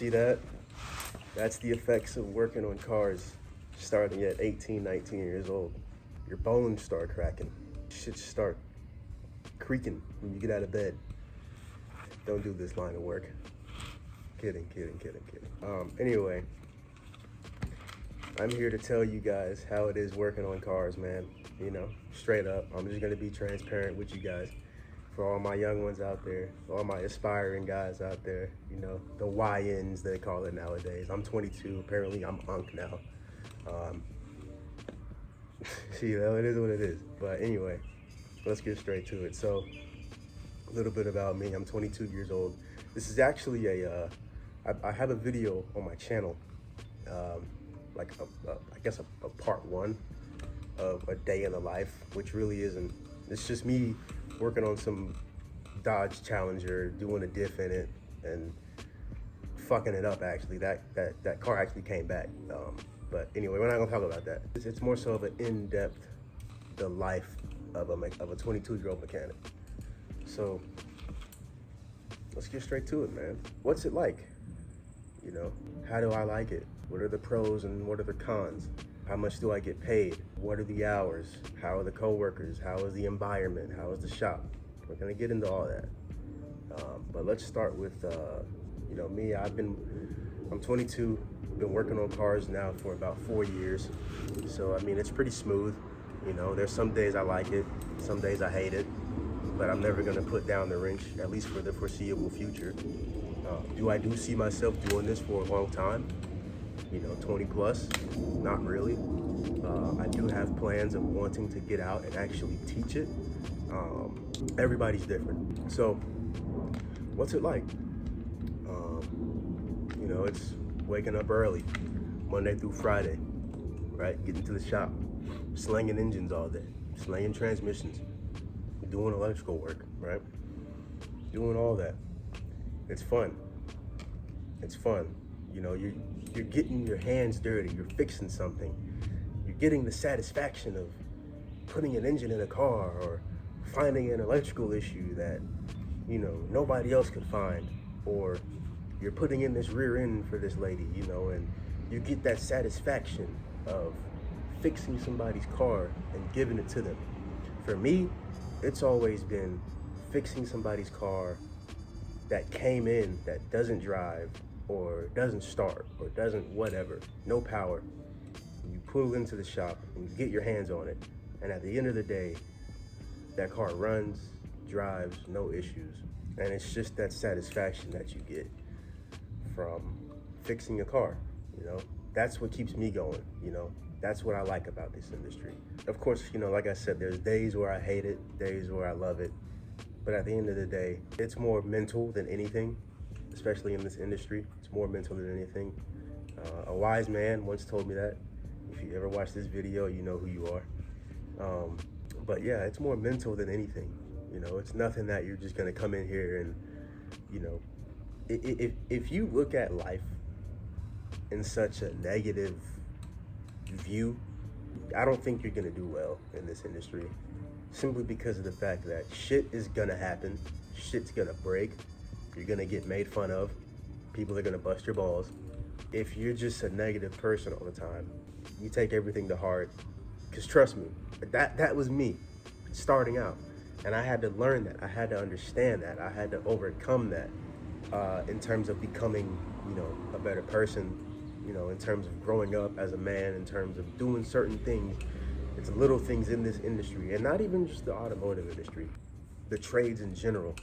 see that? That's the effects of working on cars starting at 18, 19 years old. Your bones start cracking. Shit start creaking when you get out of bed. Don't do this line of work. Kidding. Anyway, I'm here to tell you guys how it is working on cars, man. You know, straight up. I'm just gonna be transparent with you guys. For all my young ones out there, all my aspiring guys out there, you know, the YNs they call it nowadays. I'm 22, apparently I'm unk now. You know, it is what it is. But anyway, let's get straight to it. So, a little bit about me. I'm 22 years old. This is actually I have a video on my channel, like I guess a part one of a day in the life, which really isn't. It's just me working on some Dodge Challenger, doing a diff in it, and fucking it up. Actually, that car actually came back. But anyway, we're not gonna talk about that. It's more so of an in-depth, the life of a 22-year-old mechanic. So let's get straight to it, man. What's it like? You know, how do I like it? What are the pros and what are the cons? How much do I get paid? What are the hours? How are the coworkers? How is the environment? How is the shop? We're gonna get into all that. But let's start with, you know, me. I'm 22. Been working on cars now for about 4 years. So, I mean, it's pretty smooth. You know, there's some days I like it, some days I hate it, but I'm never gonna put down the wrench, at least for the foreseeable future. Do I see myself doing this for a long time? You know, 20 plus? Not really. I do have plans of wanting to get out and actually teach it. Everybody's different. So, what's it like? You know, it's waking up early, Monday through Friday, right? Getting to the shop, slanging engines all day, slanging transmissions, doing electrical work, right? Doing all that. It's fun. It's fun. You know, you're getting your hands dirty, you're fixing something. You're getting the satisfaction of putting an engine in a car or finding an electrical issue that, you know, nobody else could find, or you're putting in this rear end for this lady, you know, and you get that satisfaction of fixing somebody's car and giving it to them. For me, it's always been fixing somebody's car that came in that doesn't drive or doesn't start or doesn't whatever, no power. You pull into the shop and you get your hands on it, and at the end of the day, that car runs, drives, no issues. And it's just that satisfaction that you get from fixing a car, you know? That's what keeps me going, you know? That's what I like about this industry. Of course, you know, like I said, there's days where I hate it, days where I love it. But at the end of the day, it's more mental than anything, especially in this industry. It's more mental than anything. A wise man once told me that. If you ever watch this video, you know who you are. But yeah, it's more mental than anything. You know, it's nothing that you're just gonna come in here and, you know, if you look at life in such a negative view, I don't think you're gonna do well in this industry, simply because of the fact that shit is gonna happen, shit's gonna break, you're gonna get made fun of, people are gonna bust your balls. If you're just a negative person all the time, you take everything to heart, because trust me, that was me starting out, and I had to learn that, I had to understand that, I had to overcome that in terms of becoming, you know, a better person, you know, in terms of growing up as a man, in terms of doing certain things. It's little things in this industry, and not even just the automotive industry, the trades in general.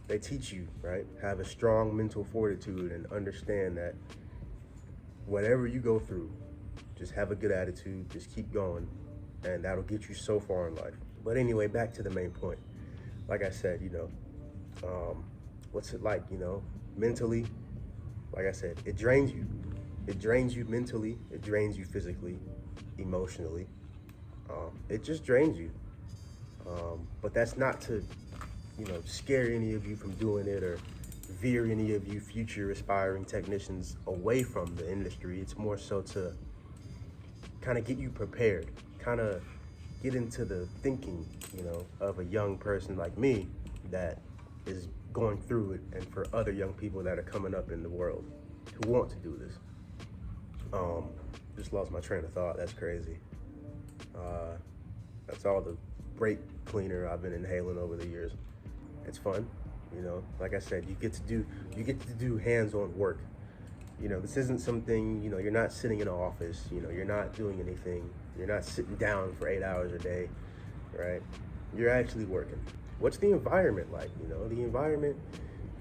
They teach you, right? Have a strong mental fortitude and understand that whatever you go through, just have a good attitude, just keep going, and that'll get you so far in life. But anyway, back to the main point. Like I said, you know, what's it like, you know, mentally? Like I said, it drains you. It drains you mentally, it drains you physically, emotionally. It just drains you. But that's not to, you know, scare any of you from doing it or veer any of you future aspiring technicians away from the industry. It's more so to kind of get you prepared, kind of get into the thinking, you know, of a young person like me that is going through it and for other young people that are coming up in the world who want to do this. Just lost my train of thought. That's crazy. That's all the brake cleaner I've been inhaling over the years. It's fun, you know. Like I said, you get to do hands-on work. You know, this isn't something, you know, you're not sitting in an office, you know, you're not doing anything. You're not sitting down for 8 hours a day, right? You're actually working. What's the environment like? You know, the environment,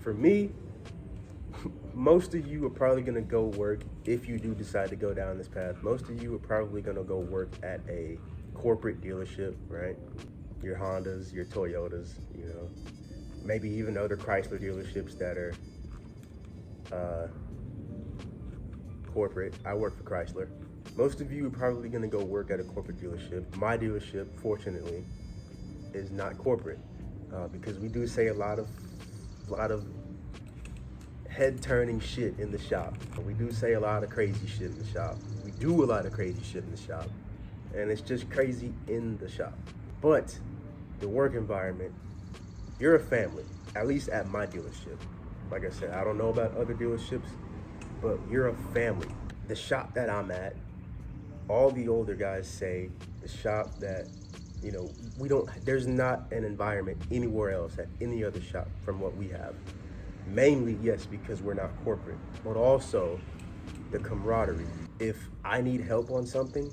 for me, most of you are probably gonna go work, if you do decide to go down this path, most of you are probably gonna go work at a corporate dealership, right? Your Hondas, your Toyotas, you know, maybe even other Chrysler dealerships that are corporate. I work for Chrysler. Most of you are probably gonna go work at a corporate dealership. My dealership, fortunately, is not corporate because we do say a lot of head-turning shit in the shop. We do say a lot of crazy shit in the shop. We do a lot of crazy shit in the shop, and it's just crazy in the shop. But the work environment, you're a family, at least at my dealership. Like I said, I don't know about other dealerships, but you're a family. The shop that I'm at, all the older guys say, the shop that, you know, there's not an environment anywhere else at any other shop from what we have. Mainly, yes, because we're not corporate, but also the camaraderie. If I need help on something,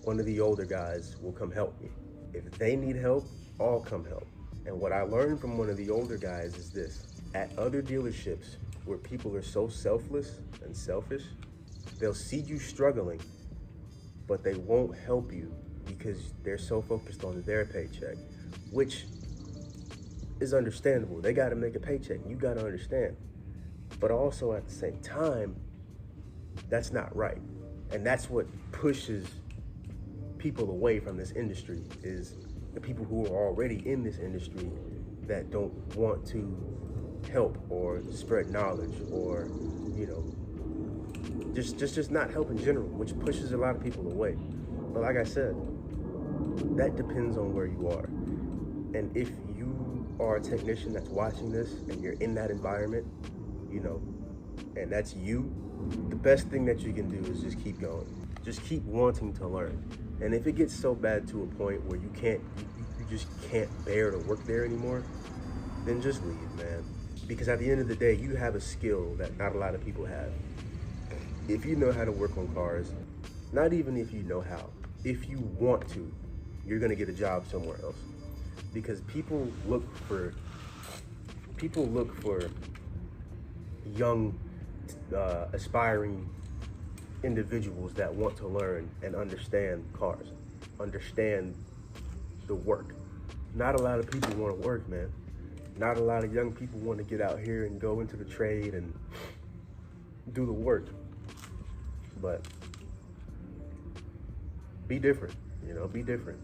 one of the older guys will come help me. If they need help, I'll come help. And what I learned from one of the older guys is this: at other dealerships where people are so selfless and selfish, they'll see you struggling, but they won't help you because they're so focused on their paycheck, which is understandable. They gotta make a paycheck, you gotta understand. But also at the same time, that's not right. And that's what pushes people away from this industry, is the people who are already in this industry that don't want to help or spread knowledge or, you know, just not help in general, which pushes a lot of people away. But like I said, that depends on where you are. And if you are a technician that's watching this and you're in that environment, you know, and that's you, the best thing that you can do is just keep going. Just keep wanting to learn. And if it gets so bad to a point where you just can't bear to work there anymore, then just leave, man. Because at the end of the day, you have a skill that not a lot of people have. If you know how to work on cars, not even if you know how, if you want to, you're gonna get a job somewhere else. Because people look for young, aspiring individuals that want to learn and understand cars, understand the work. Not a lot of people want to work, man. Not a lot of young people want to get out here and go into the trade and do the work. But be different, you know, be different.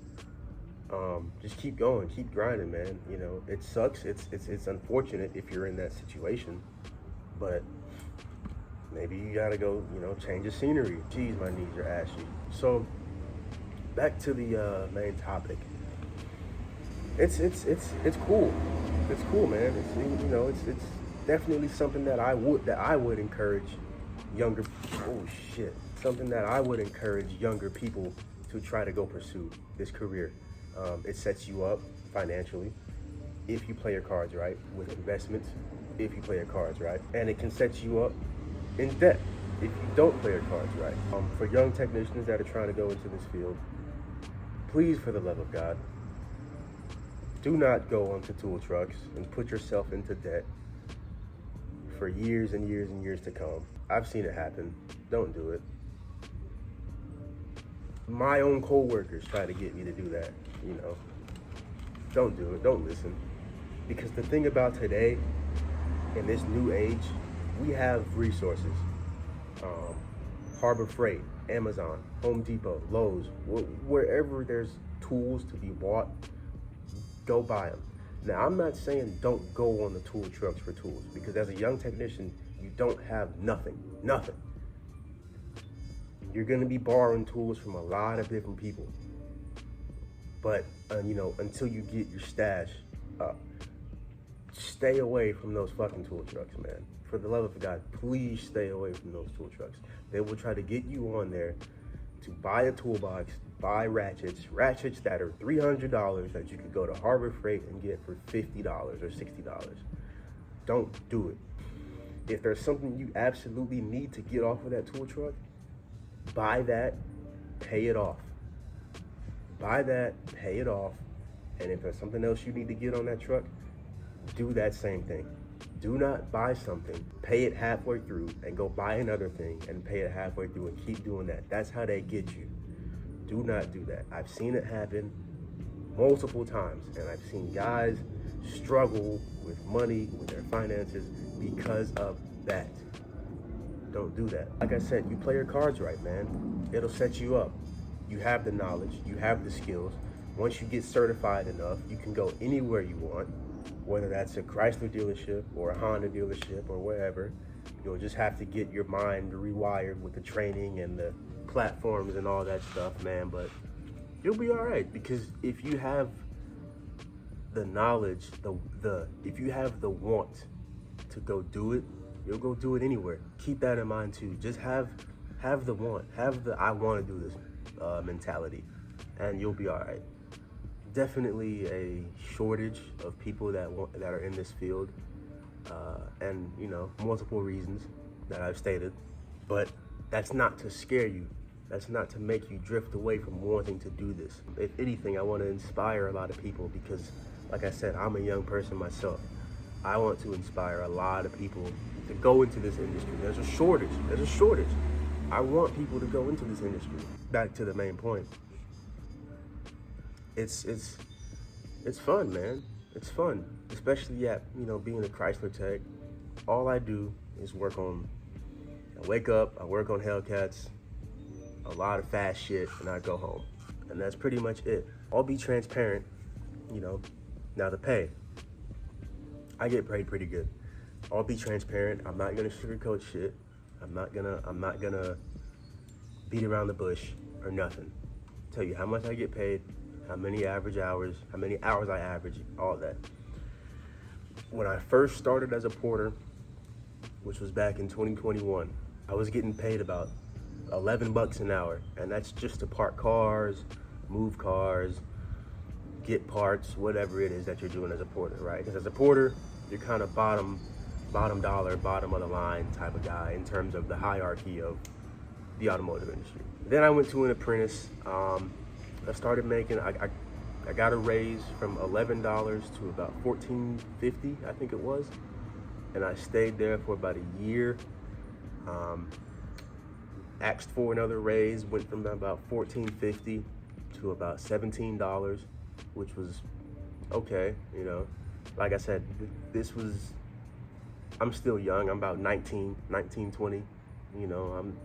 Just keep going, keep grinding, man. You know, it sucks. It's unfortunate if you're in that situation, but maybe you gotta go, you know, change the scenery. Geez, my knees are ashy. So back to the main topic. It's cool. It's cool, man. It's, you know, it's definitely something that I would encourage younger. Oh shit! Something that I would encourage younger people to try to go pursue this career. It sets you up financially if you play your cards right, with investments if you play your cards right, and it can set you up in debt if you don't play your cards right. For young technicians that are trying to go into this field, please, for the love of God, do not go onto tool trucks and put yourself into debt for years and years and years to come. I've seen it happen. Don't do it. My own co-workers try to get me to do that, you know. Don't do it, don't listen. Because the thing about today, in this new age, we have resources. Harbor Freight, Amazon, Home Depot, Lowe's, wherever there's tools to be bought, go buy them. Now, I'm not saying don't go on the tool trucks for tools, because as a young technician, you don't have nothing. You're gonna be borrowing tools from a lot of different people. But, you know, until you get your stash up. stay away from those fucking tool trucks, man. For the love of God, please stay away from those tool trucks. They will try to get you on there to buy a toolbox, buy ratchets that are $300 that you could go to Harbor Freight and get for $50 or $60. Don't do it. If there's something you absolutely need to get off of that tool truck, buy that, pay it off. Buy that, pay it off, and if there's something else you need to get on that truck, do that same thing. Do not buy something, pay it halfway through, and go buy another thing and pay it halfway through and keep doing that. That's how they get you. Do not do that. I've seen it happen multiple times, and I've seen guys struggle with money, with their finances because of that. Don't do that. Like I said, you play your cards right, man. It'll set you up. You have the knowledge, you have the skills. Once you get certified enough, you can go anywhere you want, whether that's a Chrysler dealership or a Honda dealership or wherever. You'll just have to get your mind rewired with the training and the platforms and all that stuff, man. But you'll be all right, because if you have the knowledge, if you have the want to go do it, you'll go do it anywhere. Keep that in mind too. Just have the want, have the I want to do this mentality, and you'll be all right. Definitely a shortage of people that are in this field, and multiple reasons that I've stated, but that's not to scare you. That's not to make you drift away from wanting to do this. If anything, I want to inspire a lot of people because, like I said, I'm a young person myself. I want to inspire a lot of people to go into this industry. There's a shortage. I want people to go into this industry. Back to the main point. It's fun, man. It's fun, especially at being a Chrysler tech. All I do is I wake up, I work on Hellcats, a lot of fast shit, and I go home, and that's pretty much it. I'll be transparent, Now the pay, I get paid pretty good. I'll be transparent. I'm not gonna sugarcoat shit. I'm not gonna beat around the bush or nothing. Tell you how much I get paid, how many hours I average, all that. When I first started as a porter, which was back in 2021, I was getting paid about $11 an hour, and that's just to park cars, move cars, get parts, whatever it is that you're doing as a porter, right? Because as a porter, you're kind of bottom dollar, bottom of the line type of guy in terms of the hierarchy of the automotive industry. Then I went to an apprentice. I started making, I got a raise from $11 to about $14.50, I think it was. And I stayed there for about a year. Asked for another raise, went from about $14.50 to about $17, which was okay, Like I said, I'm still young. I'm about 19, 20. I'm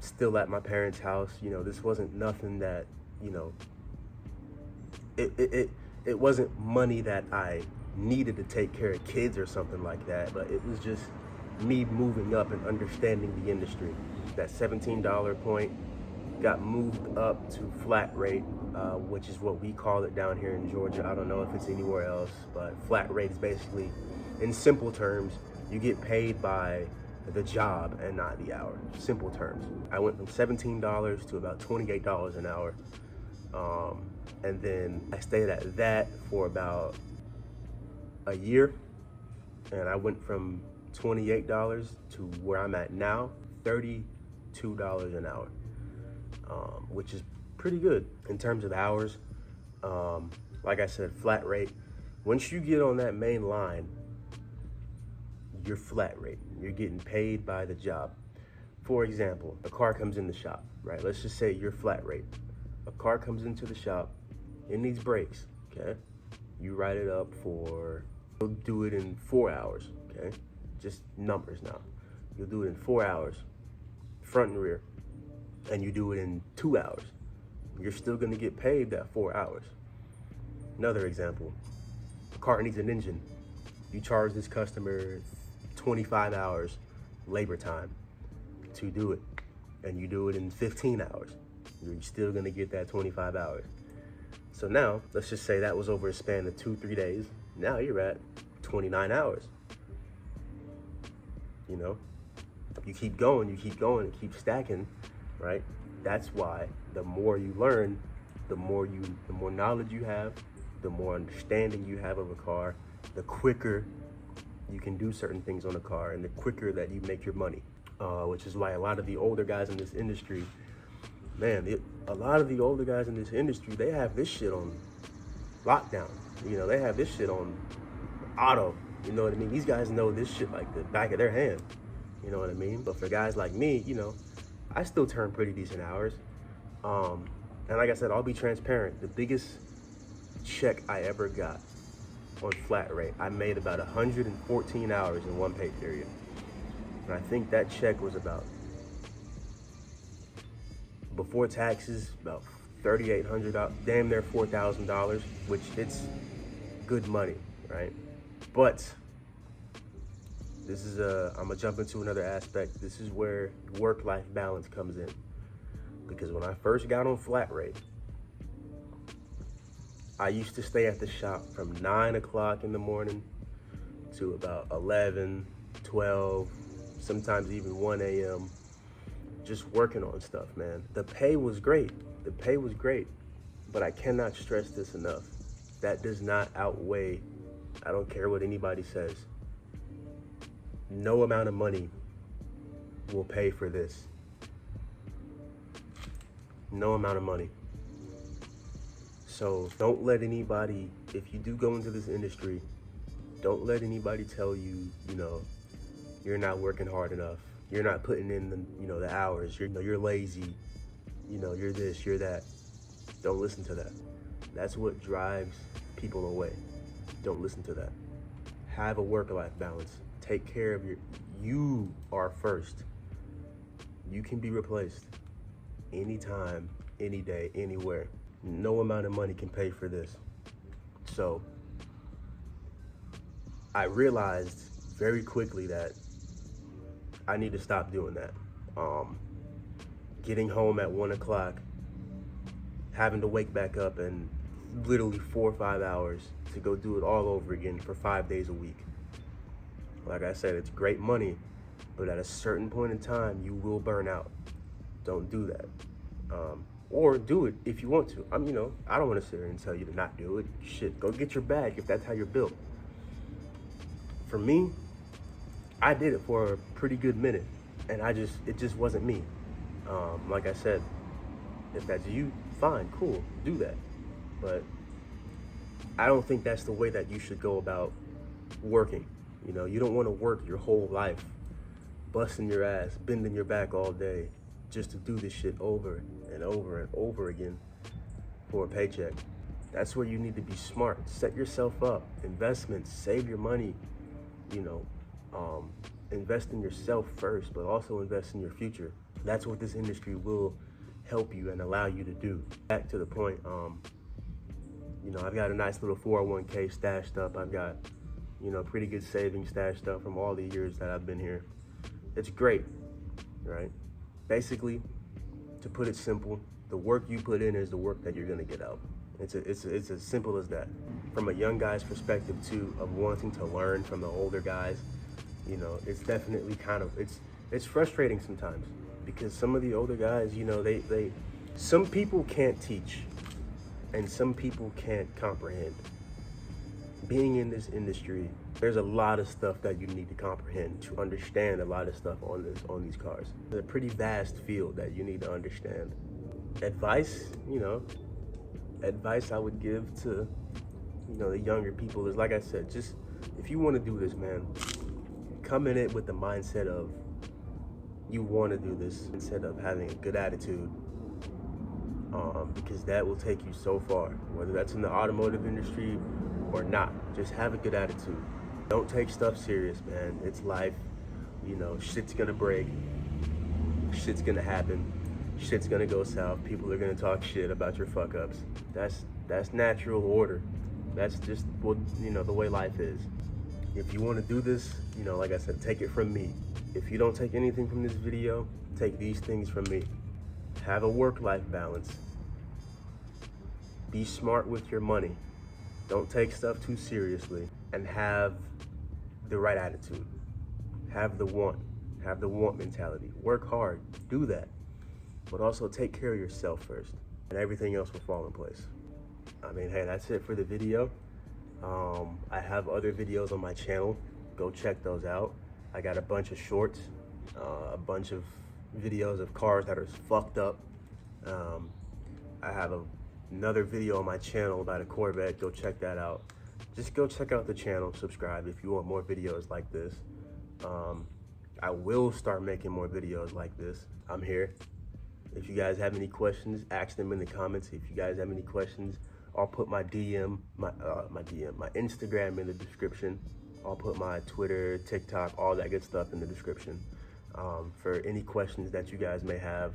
still at my parents' house. This wasn't nothing that, it wasn't money that I needed to take care of kids or something like that, but it was just me moving up and understanding the industry. That $17 point got moved up to flat rate, which is what we call it down here in Georgia. I don't know if it's anywhere else, but flat rate is basically, in simple terms, you get paid by the job and not the hour. Simple terms. I went from $17 to about $28 an hour. And then I stayed at that for about a year. And I went from $28 to where I'm at now, $32 an hour, which is pretty good in terms of hours. Like I said, flat rate. Once you get on that main line, you're flat rate. You're getting paid by the job. For example, a car comes in the shop, right? Let's just say you're flat rate. A car comes into the shop, it needs brakes, okay? You write it up you'll do it in 4 hours, okay? Just numbers now. You'll do it in 4 hours, front and rear, and you do it in 2 hours. You're still gonna get paid that 4 hours. Another example, a car needs an engine. You charge this customer 25 hours labor time to do it, and you do it in 15 hours. You're still gonna get that 25 hours. So now, let's just say that was over a span of 2-3 days. Now you're at 29 hours. You know, you keep going, it keeps stacking, right? That's why the more you learn, the more knowledge you have, the more understanding you have of a car, the quicker you can do certain things on a car, and the quicker that you make your money. Which is why a lot of the older guys in this industry, man, a lot of the older guys in this industry, they have this shit on lockdown. You know, they have this shit on auto. You know what I mean? These guys know this shit like the back of their hand. You know what I mean? But for guys like me, you know, I still turn pretty decent hours. And like I said, I'll be transparent. The biggest check I ever got on flat rate, I made about 114 hours in one pay period. And I think that check was about, before taxes, about $3,800, damn near $4,000, which it's good money, right? But this is I'm gonna jump into another aspect. This is where work-life balance comes in. Because when I first got on flat rate, I used to stay at the shop from 9 o'clock in the morning to about 11, 12, sometimes even 1 a.m. just working on stuff, man. The pay was great. But I cannot stress this enough. That does not outweigh, I don't care what anybody says, no amount of money will pay for this. No amount of money. So don't let anybody, if you do go into this industry, don't let anybody tell you, you know, you're not working hard enough. You're not putting in the, you know, the hours. You're lazy. You know, you're this, you're that. Don't listen to that. That's what drives people away. Don't listen to that. Have a work-life balance. Take care of you are first. You can be replaced anytime, any day, anywhere. No amount of money can pay for this. So I realized very quickly that I need to stop doing that. Getting home at 1 o'clock, having to wake back up and literally 4 or 5 hours to go do it all over again for 5 days a week. Like I said, it's great money, but at a certain point in time, you will burn out. Don't do that. Or do it if you want to. You know, I don't want to sit here and tell you to not do it. Shit, go get your bag if that's how you're built. For me, I did it for a pretty good minute, and it just wasn't me. Like I said, if that's you, fine, cool, do that. But I don't think that's the way that you should go about working. You know, you don't want to work your whole life, busting your ass, bending your back all day, just to do this shit over and over and over again for a paycheck. That's where you need to be smart. Set yourself up, investments, save your money, you know, invest in yourself first, but also invest in your future. That's what this industry will help you and allow you to do. Back to the point, you know, I've got a nice little 401k stashed up. I've got, you know, pretty good savings stashed up from all the years that I've been here. It's great, right? Basically, to put it simple, the work you put in is the work that you're gonna get out. It's as simple as that. From a young guy's perspective too, of wanting to learn from the older guys, you know, it's definitely kind of, it's frustrating sometimes, because some of the older guys, you know, some people can't teach and some people can't comprehend. Being in this industry, there's a lot of stuff that you need to comprehend to understand a lot of stuff on these cars. It's a pretty vast field that you need to understand. Advice, you know, advice I would give to, you know, the younger people is, like I said, just if you want to do this, man, come in it with the mindset of you want to do this instead of having a good attitude, because that will take you so far, whether that's in the automotive industry or not. Just have a good attitude. Don't take stuff serious, man. It's life. You know, shit's gonna break. Shit's gonna happen. Shit's gonna go south. People are gonna talk shit about your fuck ups. That's natural order. That's just what, you know, the way life is. If you want to do this, you know, like I said, take it from me. If you don't take anything from this video, take these things from me. Have a work-life balance. Be smart with your money. Don't take stuff too seriously, and have the right attitude. Have the want mentality. Work hard, do that. But also take care of yourself first, and everything else will fall in place. I mean, hey, that's it for the video. I have other videos on my channel. Go check those out. I got a bunch of shorts, a bunch of videos of cars that are fucked up. I have another video on my channel about a Corvette. Go check that out. Just go check out the channel, subscribe if you want more videos like this. I will start making more videos like this. I'm here. If you guys have any questions, ask them in the comments. If you guys have any questions, I'll put my Instagram in the description. I'll put my Twitter, TikTok, all that good stuff in the description. For any questions that you guys may have.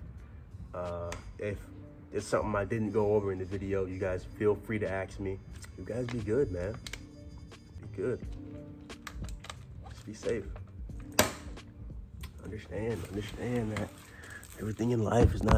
If it's something I didn't go over in the video, you guys feel free to ask me. You guys be good, man. Be good. Just be safe. Understand that everything in life is not